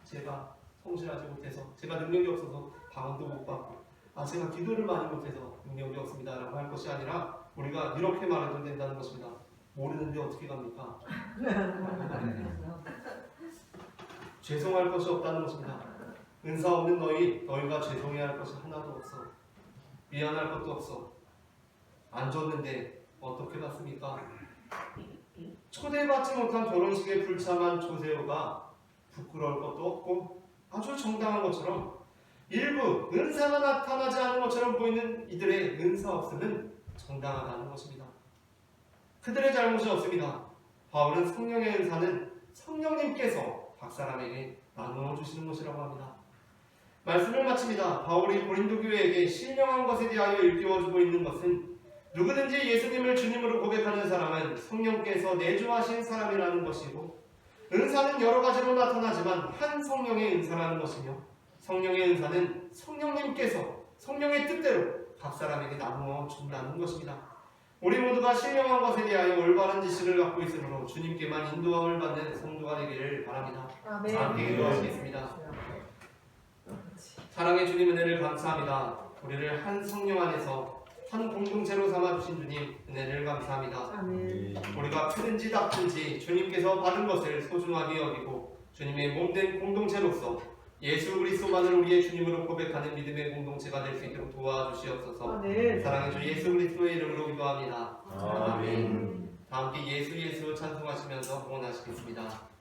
제가 성실하지 못해서, 제가 능력이 없어서 방언도 못 받고, 제가 기도를 많이 못해서 능력이 없습니다. 라고 할 것이 아니라 우리가 이렇게 말해도 된다는 것입니다. 모르는데 어떻게 갑니까? 죄송할 것이 없다는 것입니다. 은사 없는 너희가 죄송해야 할 것이 하나도 없어. 미안할 것도 없어. 안 줬는데 어떻게 받습니까? 초대받지 못한 결혼식에 불참한 조세호가 부끄러울 것도 없고 아주 정당한 것처럼 일부 은사가 나타나지 않은 것처럼 보이는 이들의 은사 없음은 정당하다는 것입니다. 그들의 잘못이 없습니다. 바울은 성령의 은사는 성령님께서 각 사람에게 나누어 주시는 것이라고 합니다. 말씀을 마칩니다. 바울이 고린도 교회에게 신령한 것에 대하여 일깨워주고 있는 것은 누구든지 예수님을 주님으로 고백하는 사람은 성령께서 내주하신 사람이라는 것이고 은사는 여러 가지로 나타나지만 한 성령의 은사라는 것이며 성령의 은사는 성령님께서 성령의 뜻대로 각 사람에게 나누어 준다는 것입니다. 우리 모두가 신령한 것에 대하여 올바른 지식을 갖고 있으므로 주님께만 인도함을 받는 성도가 되기를 바랍니다. 아멘. 함께 기도하시겠습니다. 사랑의 주님 은혜를 감사합니다. 우리를 한 성령 안에서 한 공동체로 삼아주신 주님 은혜를 감사합니다. 아멘. 우리가 크든지 작든지 주님께서 받은 것을 소중하게 여기고 주님의 몸된 공동체로서 예수 그리스도만을 우리의 주님으로 고백하는 믿음의 공동체가 될 수 있도록 도와주시옵소서. 아멘. 사랑의 주 예수 그리스도의 이름으로 기도합니다. 아멘. 다 함께 예수 찬송하시면서 응원하시겠습니다.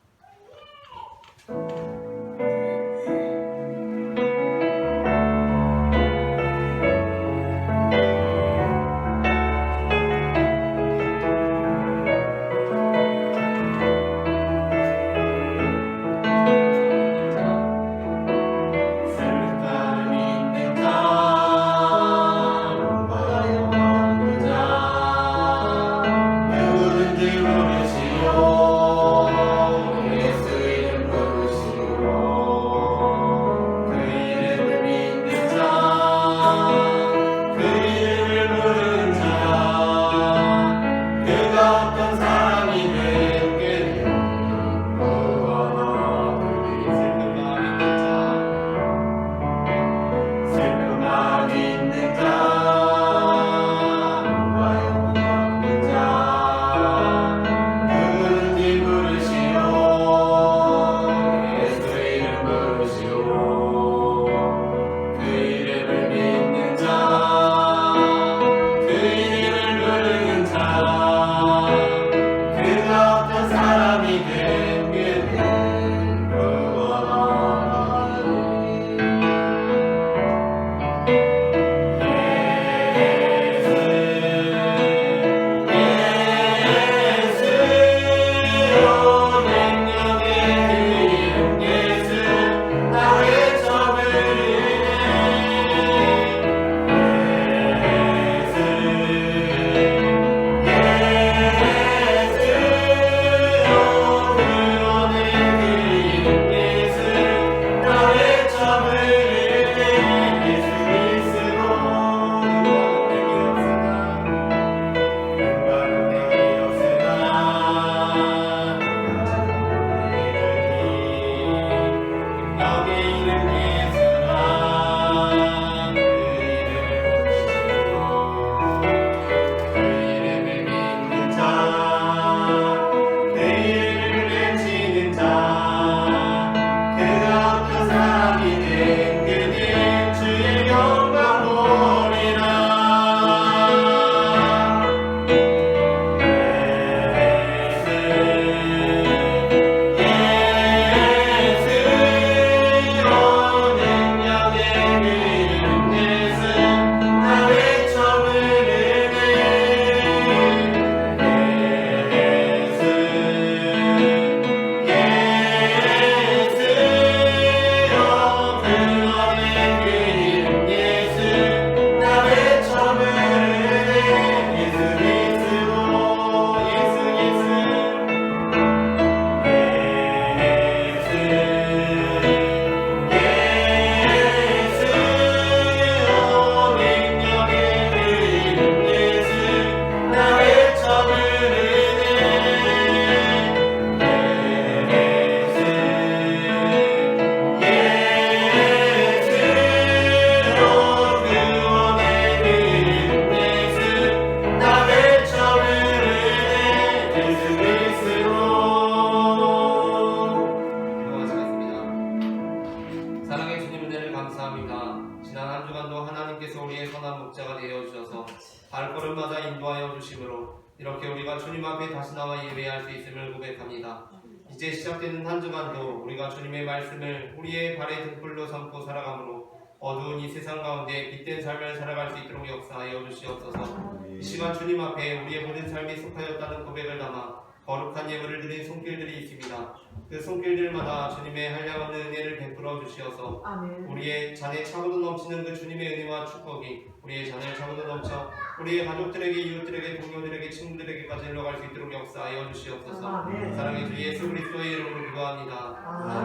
발걸음마다 인도하여 주심으로 이렇게 우리가 주님 앞에 다시 나와 예배할 수 있음을 고백합니다. 이제 시작되는 한 주간도 우리가 주님의 말씀을 우리의 발의 등불로 삼고 살아가므로 어두운 이 세상 가운데 빛된 삶을 살아갈 수 있도록 역사하여 주시옵소서. 이 시간 주님 앞에 우리의 모든 삶이 속하였다는 고백을 담아 거룩한 예물을 드린 손길들이 있습니다. 그 손길들마다 주님의 한량없는 은혜를 베풀어 주시어서 아멘. 우리의 잔에 차고도 넘치는 그 주님의 은혜와 축복이 우리의 잔에 차고도 넘쳐 우리의 가족들에게, 이웃들에게, 동료들에게, 친구들에게까지 흘러갈 수 있도록 역사하여 주시옵소서. 아멘. 사랑의 주 예수 그리스도의 이름으로 기도합니다.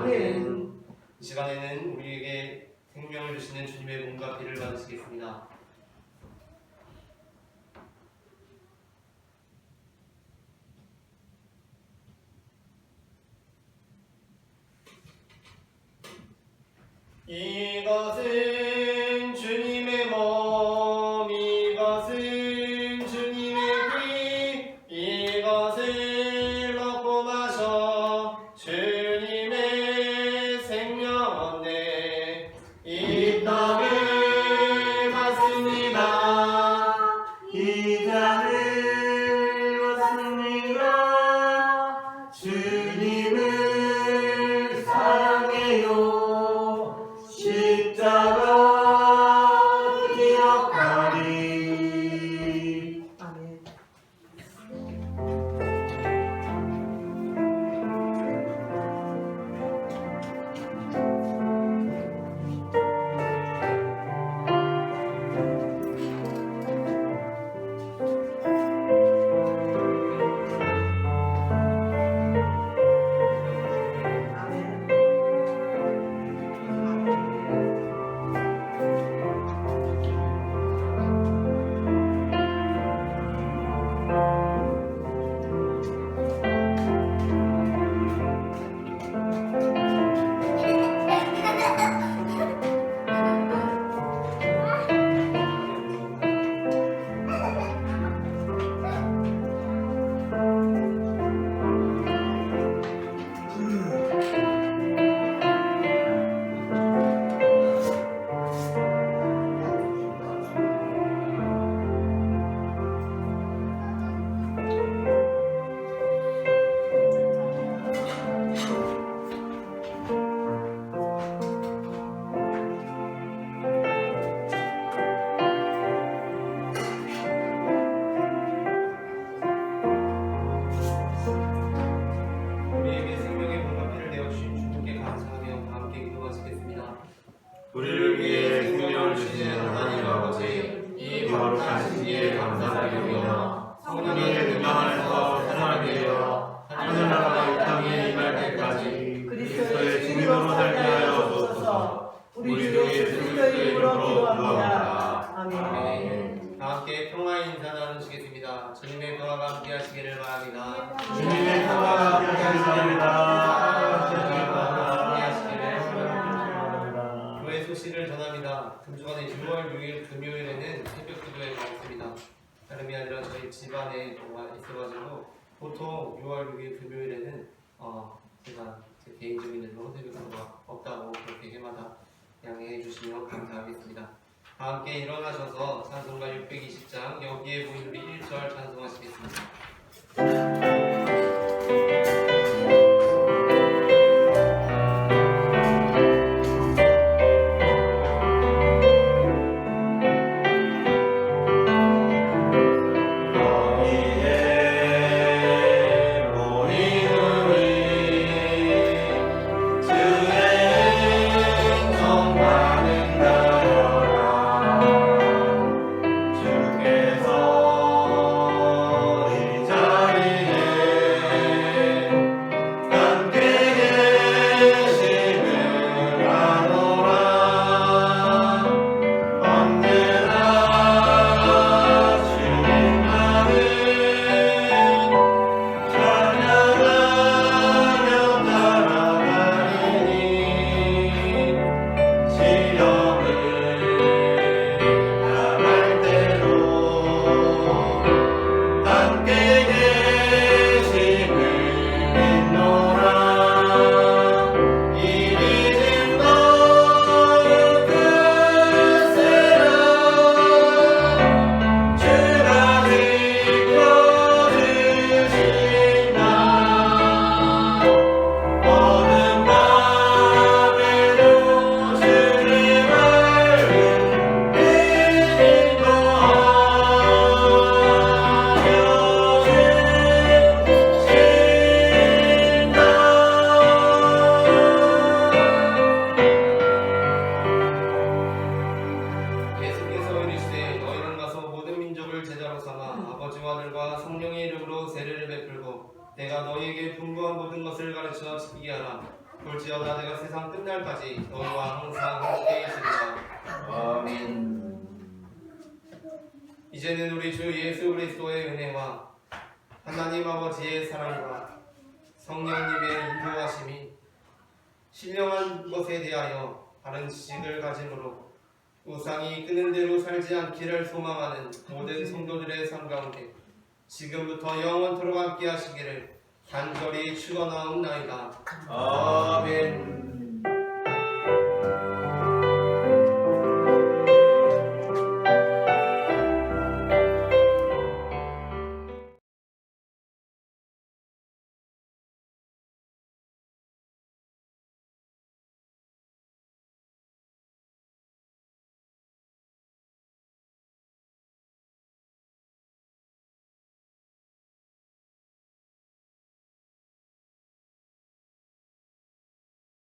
아멘. 이 시간에는 우리에게 생명을 주시는 주님의 몸과 피를 받으시겠습니다. 이것은 주님의 몸, 이것은 주님의 피, 이것을 먹고 마셔 주님의 생명 얻네. 이 떡을 받습니다. 이 잔을 받습니다. 주님을 사랑해요. 십자가 기억하리. 아멘. 우리에게 생명의 몸과 피를 내어주신 주님께 감사하며 다 함께 기도하시겠습니다. 우리를 위해 생명을 주시는 하나님 아버지, 이 거룩한 시기에 감사드리며 성령의 능력 안에서 살아나게 되어 하늘나라가 이 땅에 임할 때까지 그리스도의 주님으로 살게 하여 주옵소서. 우리 주 예수 그리스도의 이름으로 기도합니다. 아멘. 다 함께 평화의 인사 나누시겠습니다. 주님의 평화가 함께 하시기를 바랍니다. 주님의 평화가 함께하시기 바랍니다. 교회 소식을 전합니다. 금주간의 6월 6일 금요일에는 새벽 기도에 가겠습니다. 다름이 아니라 저희 집안에 뭐가 있어가지고 보통 6월 6일 금요일에는 제가 제 개인적인 일로 새벽 기도가 없다고 그렇게 해마다 양해해 주시면 감사하겠습니다. 다 함께 일어나셔서 찬송가 620장 여기에 보인 우리 1절 찬송하시겠습니다. 거기에 모인 우리 주의 은총 받는다여라. 주께서 이 자리에 내가 너희에게 분부한 모든 것을 가르쳐 지키게 하라. 볼지어다 내가 세상 끝날까지 너희와 항상 함께 있으리라. 아멘. 이제는 우리 주 예수 그리스도의 은혜와 하나님 아버지의 사랑과 성령님의 인도하심이 신령한 것에 대하여 바른 지식을 가짐으로 우상이 끄는 대로 살지 않기를 소망하는 모든 성도들의 삶 가운데 지금부터 영원토록 함께 하시기를 간절히 축원하옵나이다. 아멘.